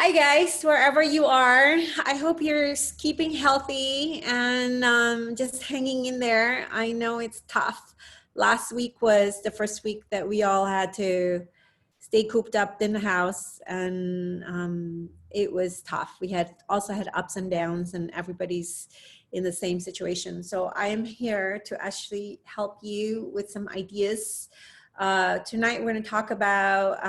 Hi guys, wherever you are. I hope you're keeping healthy and just hanging in there. I know it's tough. Last week was the first week that we all had to stay cooped up in the house, and it was tough. We had also had ups and downs, and everybody's in the same situation. So I am here to actually help you with some ideas. Tonight we're going to talk about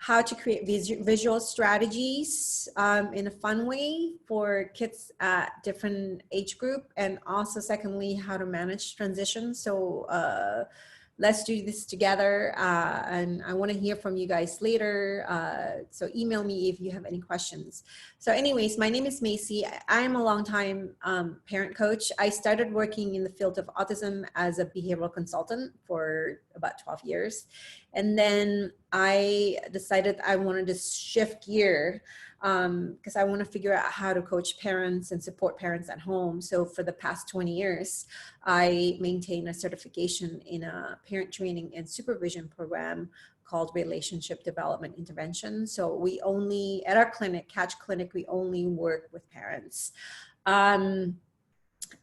how to create visual strategies in a fun way for kids at different age group, and also secondly, how to manage transition. So let's do this together, and I want to hear from you guys later, so email me if you have any questions. So anyways, my name is Macy. I am a longtime parent coach. I started working in the field of autism as a behavioral consultant for about 12 years. And then I decided I wanted to shift gear because I want to figure out how to coach parents and support parents at home. So for the past 20 years, I maintain a certification in a parent training and supervision program called Relationship Development Intervention. So we only, at our clinic, Catch Clinic, we only work with parents. And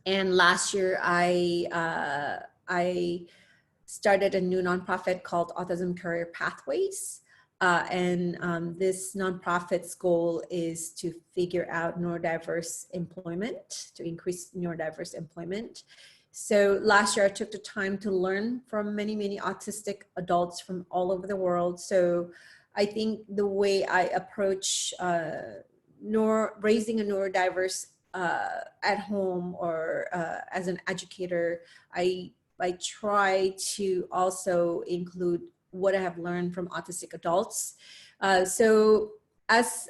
last year, I started a new nonprofit called Autism Career Pathways. This nonprofit's goal is to figure out neurodiverse employment, to increase neurodiverse employment. So last year I took the time to learn from many, many autistic adults from all over the world. So I think the way I approach raising a neurodiverse at home or as an educator, I try to also include what I have learned from autistic adults. So as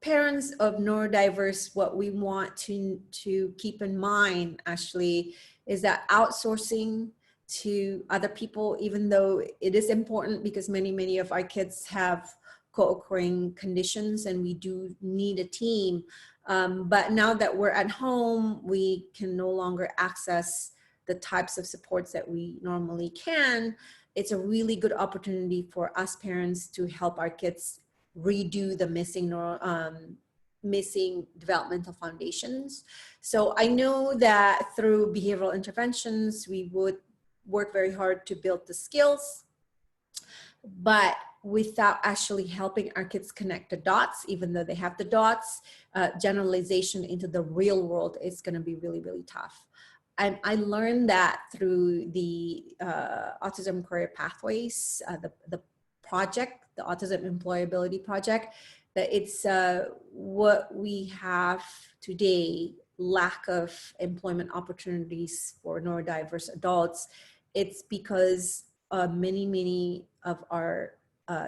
parents of neurodiverse, what we want to keep in mind actually is that outsourcing to other people, even though it is important because many of our kids have co-occurring conditions and we do need a team. But now that we're at home, we can no longer access the types of supports that we normally can. It's a really good opportunity for us parents to help our kids redo the missing developmental foundations. So I know that through behavioral interventions, we would work very hard to build the skills, but without actually helping our kids connect the dots, even though they have the dots, generalization into the real world is going to be really, really tough. And I learned that through the Autism Career Pathways, the project, the Autism Employability Project, that it's what we have today, lack of employment opportunities for neurodiverse adults. It's because many of our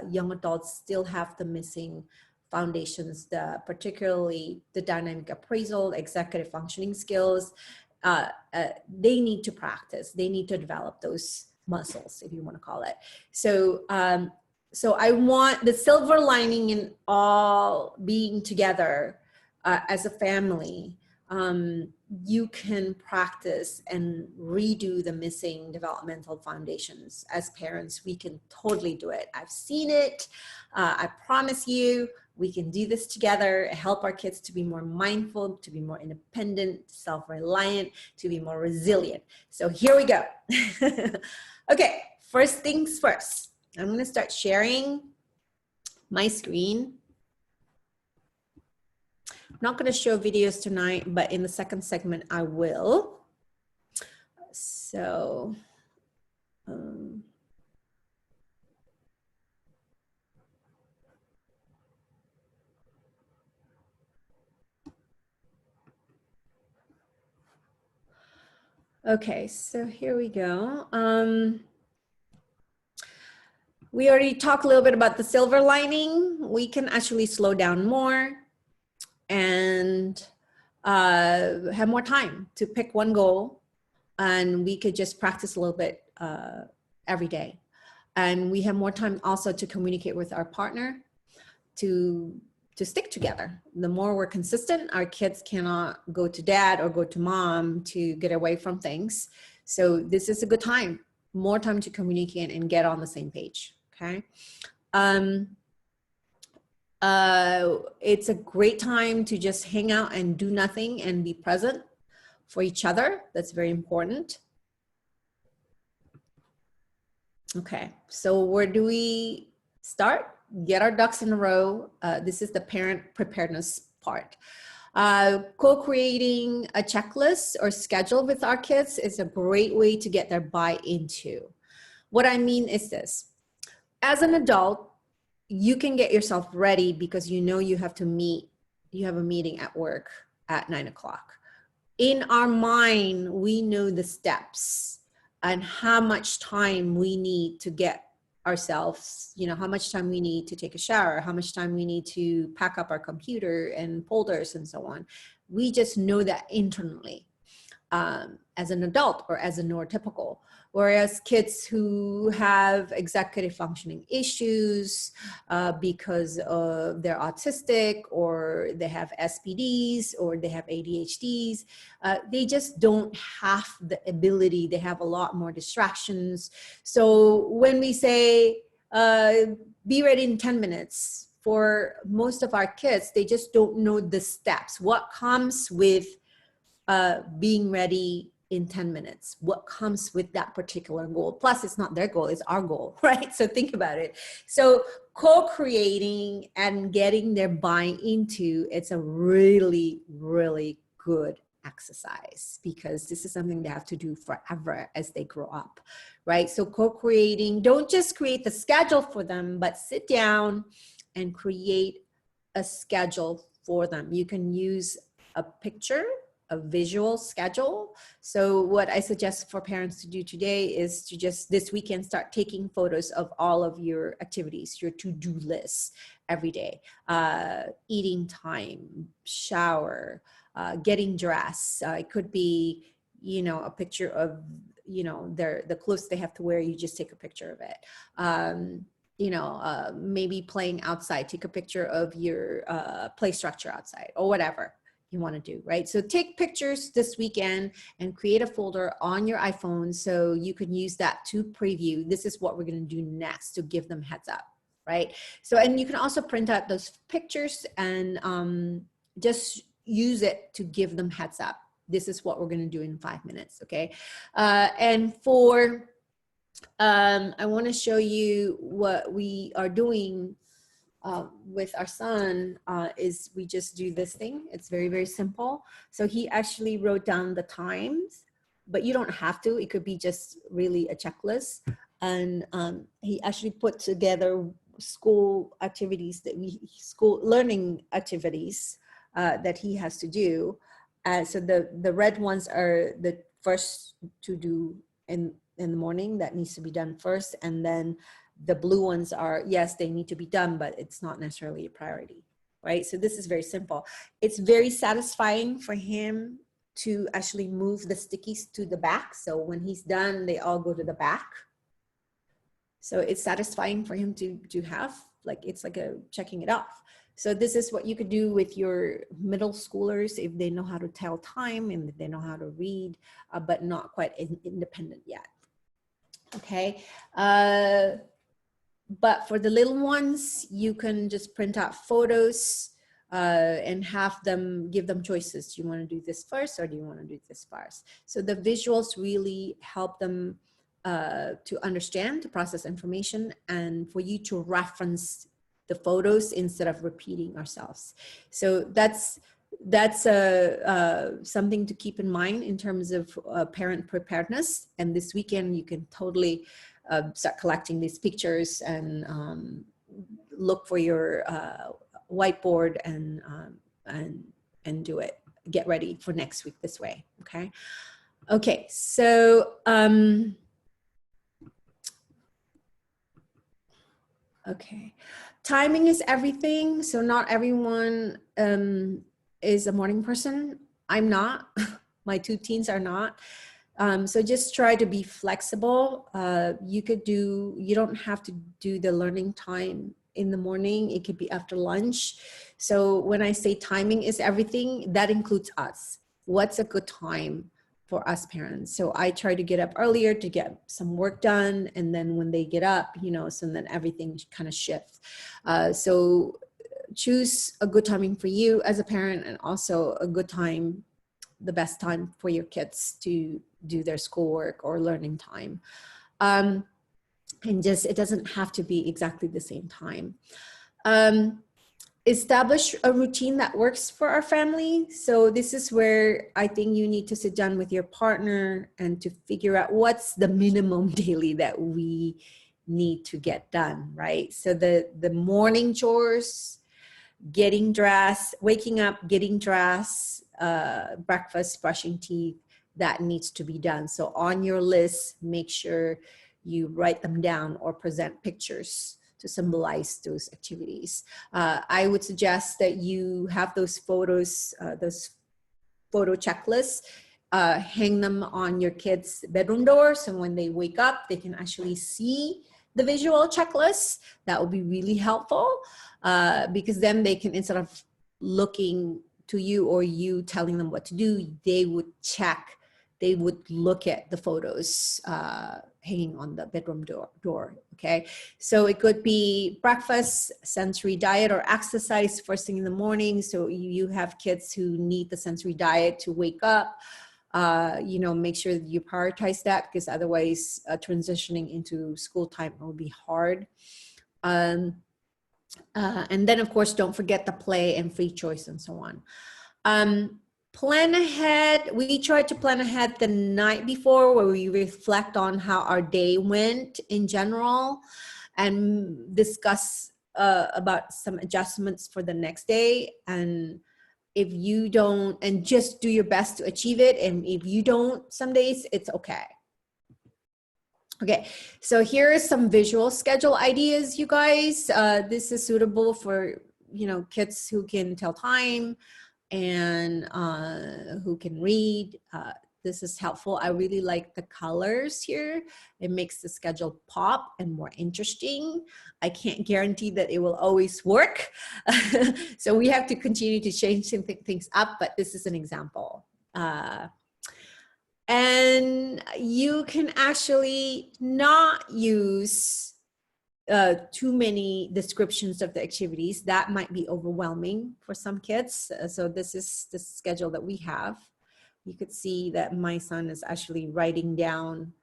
young adults still have the missing foundations, particularly the dynamic appraisal, executive functioning skills. They need to practice. They need to develop those muscles, if you want to call it. So, so I want the silver lining in all being together as a family. You can practice and redo the missing developmental foundations. As parents, we can totally do it. I've seen it. I promise you, we can do this together, help our kids to be more mindful, to be more independent, self-reliant, to be more resilient. So here we go. Okay, first things first. I'm going to start sharing my screen. I'm not going to show videos tonight, but in the second segment, I will. So, okay, so here we go. We already talked a little bit about the silver lining. We can actually slow down more and have more time to pick one goal, and we could just practice a little bit every day. And we have more time also to communicate with our partner to stick together. The more we're consistent, our kids cannot go to dad or go to mom to get away from things. So this is a good time, more time to communicate and get on the same page, okay? It's a great time to just hang out and do nothing and be present for each other. That's very important. Okay, so where do we start? Get our ducks in a row. This is the parent preparedness part. Co-creating a checklist or schedule with our kids is a great way to get their buy-in to. What I mean is this. As an adult, you can get yourself ready because you know you have to meet, you have a meeting at work at 9 o'clock. In our mind, we know the steps and how much time we need to get ourselves, you know, how much time we need to take a shower, how much time we need to pack up our computer and folders and so on. We just know that internally as an adult or as a neurotypical. Whereas kids who have executive functioning issues because they're autistic or they have SPDs or they have ADHDs, they just don't have the ability. They have a lot more distractions. So when we say, be ready in 10 minutes, for most of our kids, they just don't know the steps. What comes with being ready in 10 minutes, what comes with that particular goal. Plus it's not their goal, it's our goal, right? So think about it. So co-creating and getting their buy-in to, it's a really, really good exercise because this is something they have to do forever as they grow up, right? So co-creating, don't just create the schedule for them, but sit down and create a schedule for them. You can use a picture, a visual schedule. So what I suggest for parents to do today is to just this weekend start taking photos of all of your activities, your to-do lists every day, eating time, shower, getting dressed. It could be, you know, a picture of, you know, the clothes they have to wear. You just take a picture of it. You know, maybe playing outside, take a picture of your play structure outside or whatever you want to do, right? So take pictures this weekend and create a folder on your iPhone so you can use that to preview. This is what we're going to do next to give them heads up, right? So, and you can also print out those pictures and just use it to give them heads up. This is what we're going to do in 5 minutes, okay? And for, I want to show you what we are doing with our son is we just do this thing. It's very, very simple. So he actually wrote down the times, but you don't have to. It could be just really a checklist. And he actually put together school activities that school learning activities that he has to do. So the red ones are the first to do in the morning that needs to be done first. And then the blue ones are, yes, they need to be done, but it's not necessarily a priority, right? So this is very simple. It's very satisfying for him to actually move the stickies to the back. So when he's done, they all go to the back. So it's satisfying for him to have, like, it's like a checking it off. So this is what you could do with your middle schoolers if they know how to tell time and if they know how to read, but not quite independent yet. Okay. But for the little ones, you can just print out photos and have them, give them choices. Do you want to do this first or do you want to do this first? So the visuals really help them to understand, to process information, and for you to reference the photos instead of repeating ourselves. So that's something to keep in mind in terms of parent preparedness. And this weekend, you can totally start collecting these pictures and look for your whiteboard and do it. Get ready for next week this way, okay? Okay, so okay, timing is everything. So not everyone is a morning person. I'm not. My two teens are not. So just try to be flexible. You don't have to do the learning time in the morning. It could be after lunch. So when I say timing is everything, that includes us. What's a good time for us parents? So I try to get up earlier to get some work done. And then when they get up, you know, so then everything kind of shifts. So choose a good timing for you as a parent, and also a good time, the best time for your kids to do their schoolwork or learning time. And just, it doesn't have to be exactly the same time. Establish a routine that works for our family. So this is where I think you need to sit down with your partner and to figure out what's the minimum daily that we need to get done, right? So the morning chores, getting dressed, waking up, getting dressed, breakfast, brushing teeth, that needs to be done. So on your list, make sure you write them down or present pictures to symbolize those activities. I would suggest that you have those photos, those photo checklists, hang them on your kids' bedroom door. So when they wake up, they can actually see the visual checklist. That would be really helpful, because then they can, instead of looking to you or you telling them what to do, they would check, they would look at the photos hanging on the bedroom door. Okay, so it could be breakfast, sensory diet, or exercise first thing in the morning. So you have kids who need the sensory diet to wake up. You know, make sure that you prioritize that, because otherwise transitioning into school time will be hard. And then of course, don't forget the play and free choice and so on. Plan ahead. We try to plan ahead the night before, where we reflect on how our day went in general and discuss about some adjustments for the next day. And if you don't, and just do your best to achieve it. And if you don't, some days, it's okay. Okay, so here are some visual schedule ideas, you guys. This is suitable for, you know, kids who can tell time and who can read. This is helpful. I really like the colors here. It makes the schedule pop and more interesting. I can't guarantee that it will always work. So we have to continue to change things up, but this is an example. And you can actually not use too many descriptions of the activities. That might be overwhelming for some kids. So this is the schedule that we have. You could see that my son is actually writing down,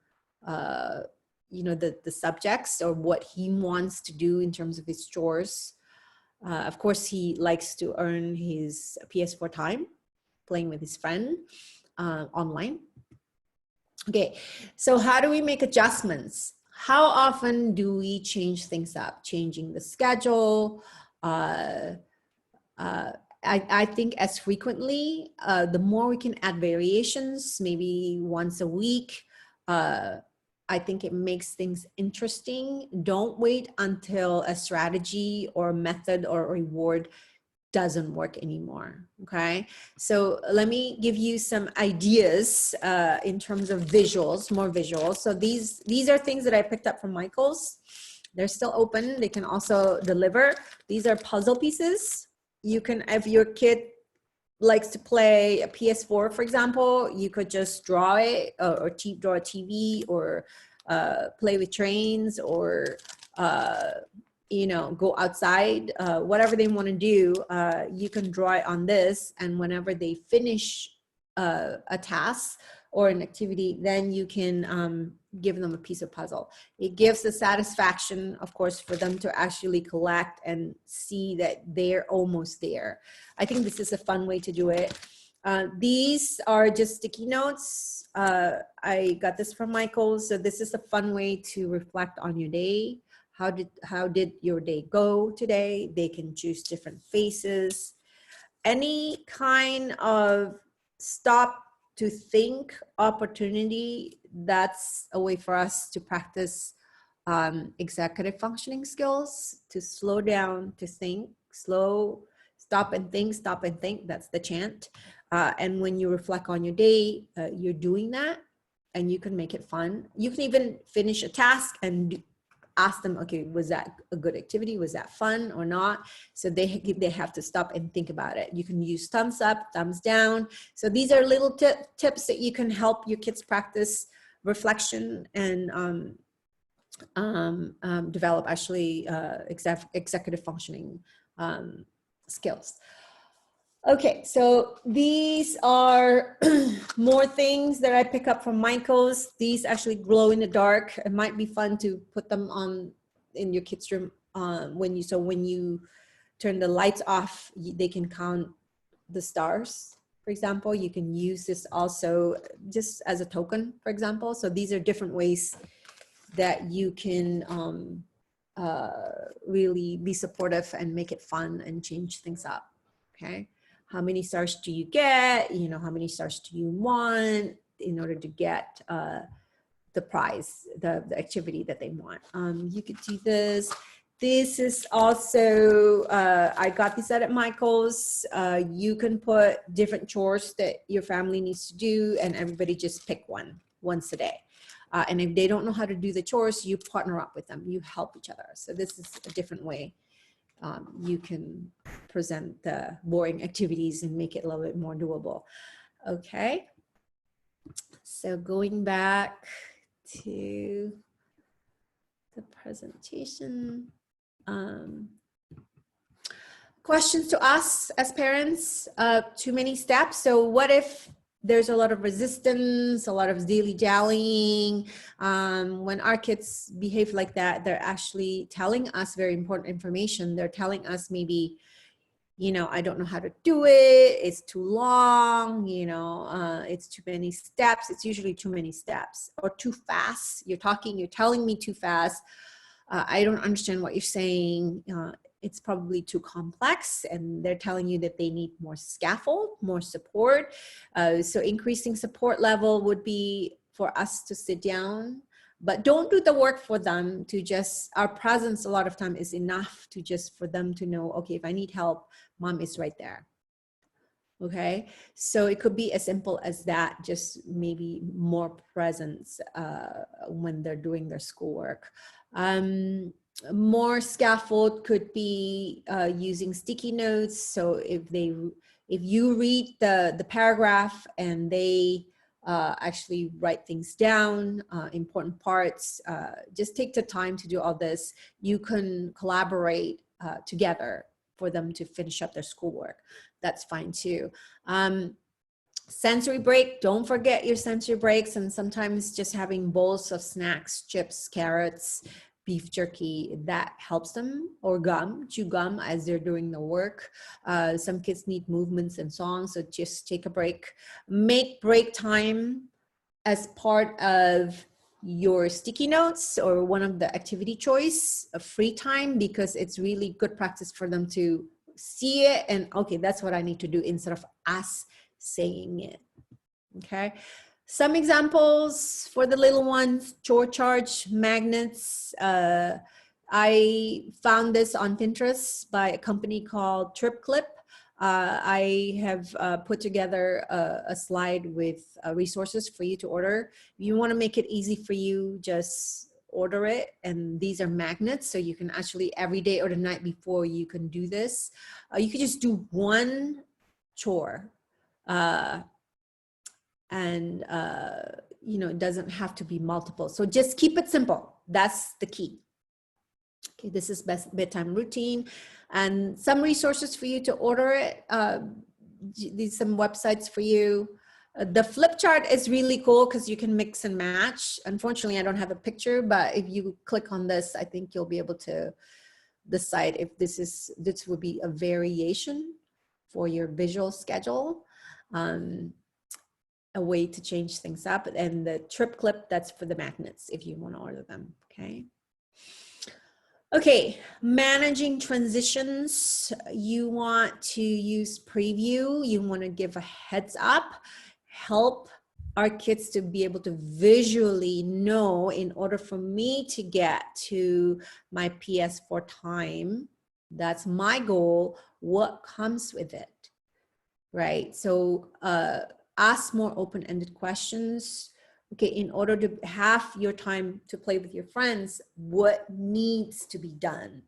you know, the subjects or what he wants to do in terms of his chores. Of course, he likes to earn his PS4 time playing with his friend online. Okay, so how do we make adjustments? How often do we change things up? Changing the schedule. I think as frequently, the more we can add variations, maybe once a week, I think it makes things interesting. Don't wait until a strategy or method or reward doesn't work anymore. Okay, so let me give you some ideas in terms of visuals, more visuals. So these are things that I picked up from Michael's. They're still open. They can also deliver. These are puzzle pieces. You can, if your kid likes to play a PS4, for example, you could just draw it or draw a TV or play with trains or you know, go outside, whatever they want to do, you can draw it on this. And whenever they finish a task or an activity, then you can give them a piece of puzzle. It gives the satisfaction, of course, for them to actually collect and see that they're almost there. I think this is a fun way to do it. These are just sticky notes. I got this from Michael. So this is a fun way to reflect on your day. How did your day go today? They can choose different faces. Any kind of stop to think opportunity, that's a way for us to practice executive functioning skills, to slow down, to think, stop and think, that's the chant. And when you reflect on your day, you're doing that and you can make it fun. You can even finish a task and ask them, okay, was that a good activity? Was that fun or not? So they have to stop and think about it. You can use thumbs up, thumbs down. So these are little tips that you can help your kids practice reflection and develop actually executive functioning skills. Okay, so these are more things that I pick up from Michael's. These actually glow in the dark. It might be fun to put them on in your kids' room when you turn the lights off, they can count the stars. For example, you can use this also just as a token, for example. So these are different ways that you can really be supportive and make it fun and change things up. Okay. How many stars do you get? You know, how many stars do you want in order to get the prize, the activity that they want? You could do this. This is also, I got this at Michael's. You can put different chores that your family needs to do, and everybody just pick one once a day. And if they don't know how to do the chores, you partner up with them. You help each other. So this is a different way you can present the boring activities and make it a little bit more doable. Okay. So going back to the presentation. Questions to us as parents, too many steps. So what if there's a lot of resistance, a lot of dilly-dallying? When our kids behave like that, they're actually telling us very important information. They're telling us maybe, you know, I don't know how to do it. It's too long, you know, it's too many steps. It's usually too many steps or too fast. You're telling me too fast. I don't understand what you're saying. It's probably too complex, and they're telling you that they need more scaffold, more support. So increasing support level would be for us to sit down, but don't do the work for them. To just, our presence a lot of time is enough to just for them to know, okay, if I need help, mom is right there. Okay, so it could be as simple as that, just maybe more presence when they're doing their schoolwork. More scaffold could be using sticky notes. So if you read the paragraph and they actually write things down, important parts, just take the time to do all this. You can collaborate together for them to finish up their schoolwork. That's fine too. Sensory break, don't forget your sensory breaks, and sometimes just having bowls of snacks, chips, carrots, beef jerky, that helps them, or chew gum as they're doing the work. Some kids need movements and songs, so just take a break. Make break time as part of your sticky notes or one of the activity choice of free time, because it's really good practice for them to see it and, okay, that's what I need to do, instead of us saying it. Okay. Some examples for the little ones: chore charge, magnets. I found this on Pinterest by a company called Trip Clip. I have put together a slide with resources for you to order. If you want to make it easy for you, just order it. And these are magnets, so you can actually every day or the night before you can do this. You can just do one chore. You know, it doesn't have to be multiple. So just keep it simple. That's the key. Okay, this is bedtime routine, and some resources for you to order it. These some websites for you. The flip chart is really cool because you can mix and match. Unfortunately, I don't have a picture, but if you click on this, I think you'll be able to decide if this would be a variation for your visual schedule. A way to change things up. And the Trip Clip, that's for the magnets if you want to order them. Okay, managing transitions. You want to use preview. You want to give a heads up, help our kids to be able to visually know, in order for me to get to my PS4 time, that's my goal, what comes with it, right? So ask more open-ended questions. Okay, in order to have your time to play with your friends, what needs to be done?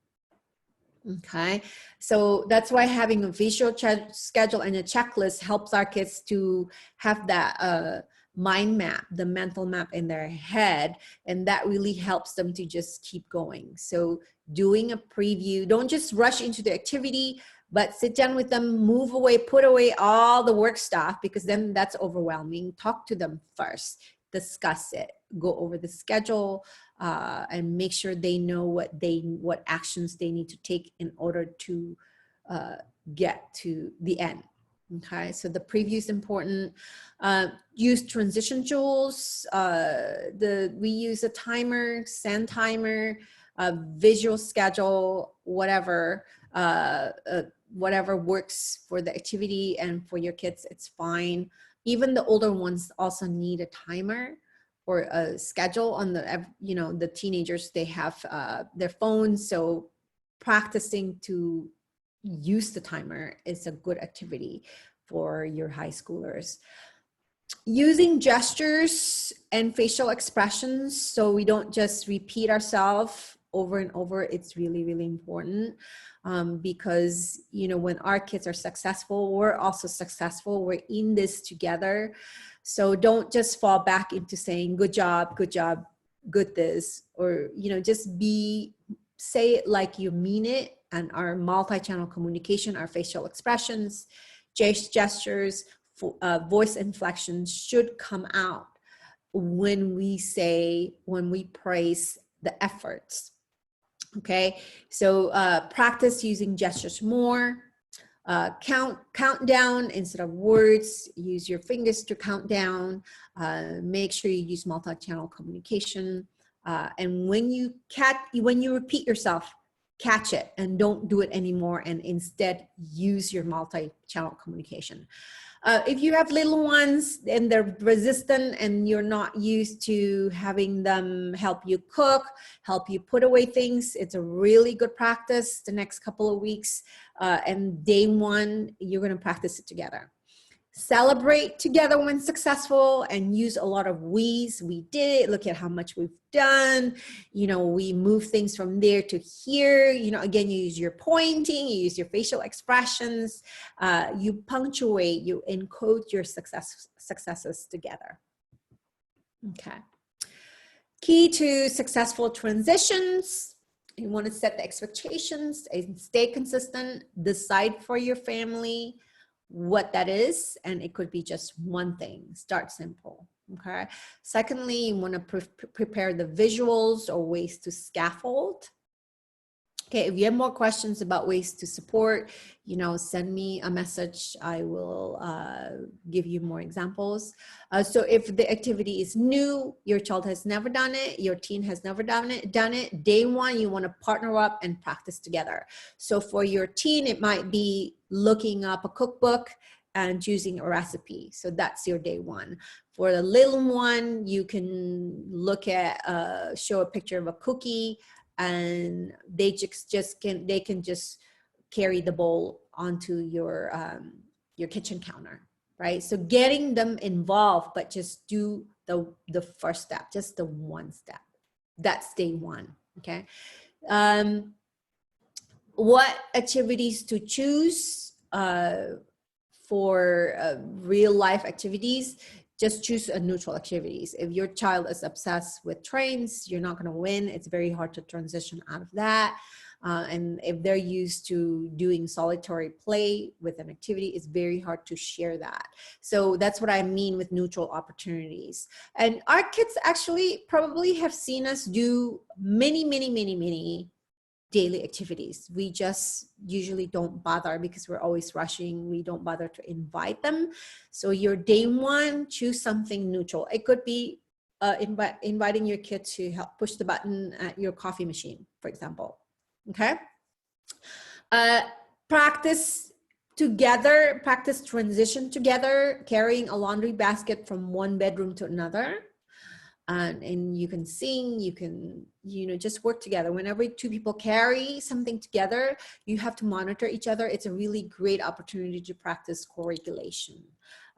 Okay, so that's why having a visual schedule and a checklist helps our kids to have that mind map, the mental map in their head, and that really helps them to just keep going. So doing a preview, don't just rush into the activity, but sit down with them, move away, put away all the work stuff, because then that's overwhelming. Talk to them first, discuss it, go over the schedule, and make sure they know what actions they need to take in order to get to the end. Okay, so the preview is important. Use transition tools. We use a timer, send timer, visual schedule, whatever works for the activity and for your kids, it's fine. Even the older ones also need a timer or a schedule on the teenagers, they have their phones, so practicing to use the timer is a good activity for your high schoolers. Using gestures and facial expressions so we don't just repeat ourselves over and over, it's really, really important, because when our kids are successful, we're also successful. We're in this together. So don't just fall back into saying good job, good this, or just say it like you mean it. And our multi-channel communication, our facial expressions, gestures, voice inflections should come out when we praise the efforts. Okay, so practice using gestures more. Count down instead of words. Use your fingers to count down. Make sure you use multi-channel communication. And when you repeat yourself, catch it and don't do it anymore, and instead use your multi-channel communication. If you have little ones and they're resistant and you're not used to having them help you cook, help you put away things, it's a really good practice the next couple of weeks. And day one, you're going to practice it together. Celebrate together when successful and use a lot of we's. We did it. Look at how much we've done. We move things from there to here. Again, you use your pointing, you use your facial expressions, you punctuate, you encode your successes together. Okay. Key to successful transitions. You want to set the expectations and stay consistent. Decide for your family what that is, and it could be just one thing. Start simple. Okay. Secondly, you want to prepare the visuals or ways to scaffold. Okay, if you have more questions about ways to support, send me a message. I will give you more examples. So if the activity is new, your child has never done it, your teen has never done it, day one, you want to partner up and practice together. So for your teen, it might be looking up a cookbook and choosing a recipe. So that's your day one. For the little one, you can look at, show a picture of a cookie, and they can just carry the bowl onto your kitchen counter, right? So getting them involved, but just do the first step, just the one step. That's day one. Okay. What activities to choose for real life activities? Just choose neutral activities. If your child is obsessed with trains, you're not going to win. It's very hard to transition out of that. And if they're used to doing solitary play with an activity, it's very hard to share that. So that's what I mean with neutral opportunities. And our kids actually probably have seen us do many daily activities. We just usually don't bother because we're always rushing. We don't bother to invite them. So your day one, choose something neutral. It could be inviting your kid to help push the button at your coffee machine, for example. Okay. Practice together, practice transition together, carrying a laundry basket from one bedroom to another. And you can sing, you can, just work together. Whenever two people carry something together, you have to monitor each other. It's a really great opportunity to practice co-regulation.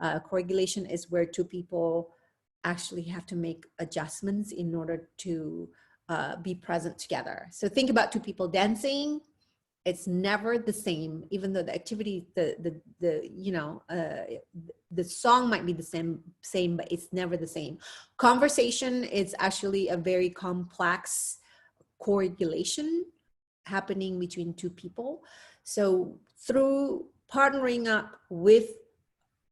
Co-regulation is where two people actually have to make adjustments in order to be present together. So think about two people dancing. It's never the same, even though the activity, the song might be the same, but it's never the same. Conversation is actually a very complex co-regulation happening between two people. So through partnering up with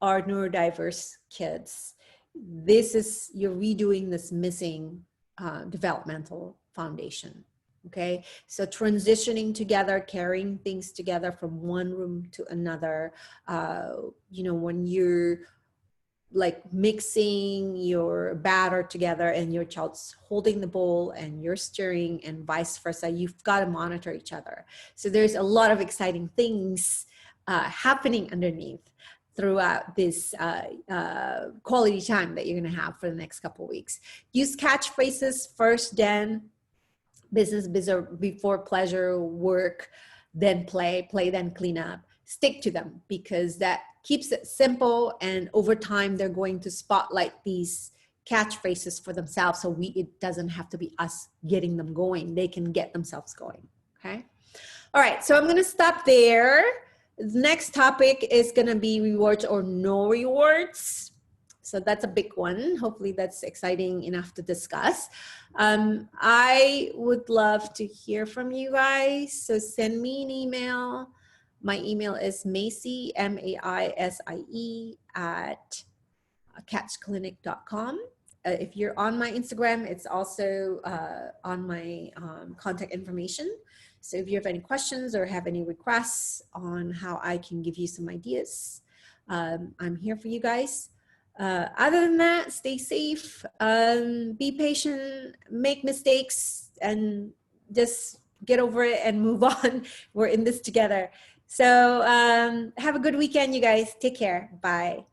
our neurodiverse kids, you're redoing this missing developmental foundation. Okay, so transitioning together, carrying things together from one room to another. When you're like mixing your batter together and your child's holding the bowl and you're stirring and vice versa, you've got to monitor each other. So there's a lot of exciting things happening underneath throughout this quality time that you're going to have for the next couple of weeks. Use catchphrases first, then business before pleasure, work, then play, then clean up. Stick to them because that keeps it simple, and over time they're going to spotlight these catchphrases for themselves, so it doesn't have to be us getting them going. They can get themselves going. Okay. All right, so I'm going to stop there. The next topic is going to be rewards or no rewards. So that's a big one. Hopefully that's exciting enough to discuss. I would love to hear from you guys. So send me an email. My email is Macie, MAISIE at catchclinic.com. If you're on my Instagram, it's also on my contact information. So if you have any questions or have any requests on how I can give you some ideas, I'm here for you guys. Other than that, stay safe, be patient, make mistakes, and just get over it and move on. We're in this together. So have a good weekend, you guys. Take care. Bye.